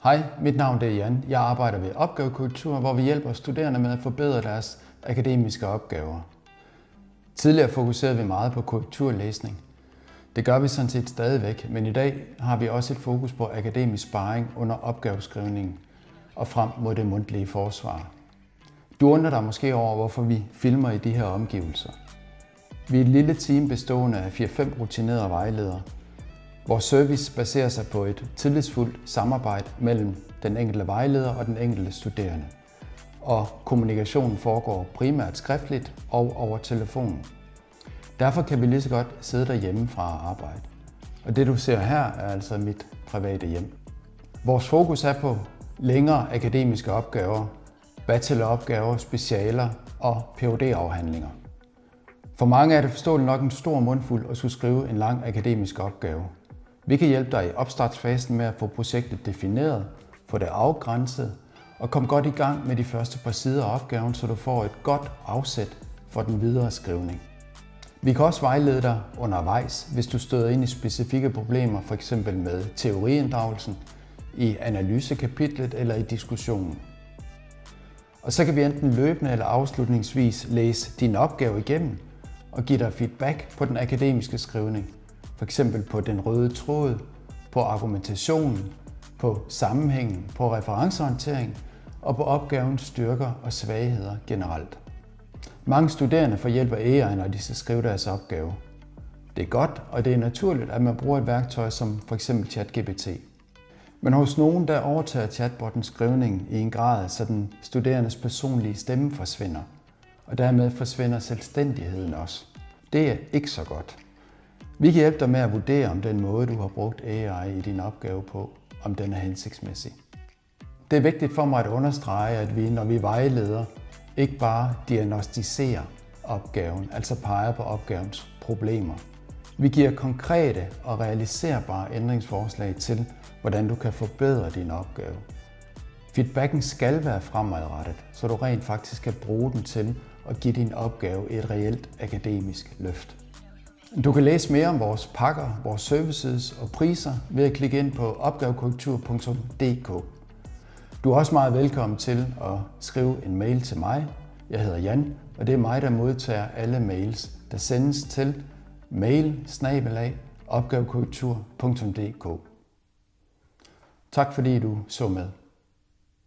Hej, mit navn er Jan. Jeg arbejder ved Opgavekorrektur, hvor vi hjælper studerende med at forbedre deres akademiske opgaver. Tidligere fokuserede vi meget på korrekturlæsning. Det gør vi sådan set stadigvæk, men i dag har vi også et fokus på akademisk sparring under opgaveskrivningen og frem mod det mundtlige forsvar. Du undrer dig måske over, hvorfor vi filmer i de her omgivelser. Vi er et lille team bestående af 4-5 rutinerede vejledere. Vores service baserer sig på et tillidsfuldt samarbejde mellem den enkelte vejleder og den enkelte studerende. Og kommunikationen foregår primært skriftligt og over telefonen. Derfor kan vi lige så godt sidde derhjemme fra arbejde. Og det du ser her er altså mit private hjem. Vores fokus er på længere akademiske opgaver, bacheloropgaver, specialer og Ph.D.-afhandlinger. For mange er det forståeligt nok en stor mundfuld at skulle skrive en lang akademisk opgave. Vi kan hjælpe dig i opstartsfasen med at få projektet defineret, få det afgrænset og komme godt i gang med de første par sider af opgaven, så du får et godt afsæt for den videre skrivning. Vi kan også vejlede dig undervejs, hvis du støder ind i specifikke problemer, f.eks. med teoriinddragelsen, i analysekapitlet eller i diskussionen. Og så kan vi enten løbende eller afslutningsvis læse din opgave igennem og give dig feedback på den akademiske skrivning. F.eks. på den røde tråd, på argumentationen, på sammenhængen, på referencehåndtering og på opgavens styrker og svagheder generelt. Mange studerende får hjælp af AI, når de skal skrive deres opgave. Det er godt, og det er naturligt, at man bruger et værktøj som f.eks. ChatGPT. Men hos nogen, der overtager chatbotten skrivningen i en grad, så den studerendes personlige stemme forsvinder, og dermed forsvinder selvstændigheden også. Det er ikke så godt. Vi kan hjælpe dig med at vurdere, om den måde, du har brugt AI i din opgave på, om den er hensigtsmæssig. Det er vigtigt for mig at understrege, at vi, når vi vejleder, ikke bare diagnosticerer opgaven, altså peger på opgavens problemer. Vi giver konkrete og realiserbare ændringsforslag til, hvordan du kan forbedre din opgave. Feedbacken skal være fremadrettet, så du rent faktisk kan bruge den til at give din opgave et reelt akademisk løft. Du kan læse mere om vores pakker, vores services og priser ved at klikke ind på opgavekorrektur.dk. Du er også meget velkommen til at skrive en mail til mig. Jeg hedder Jan, og det er mig, der modtager alle mails, der sendes til mail@opgavekorrektur.dk. Tak fordi du så med.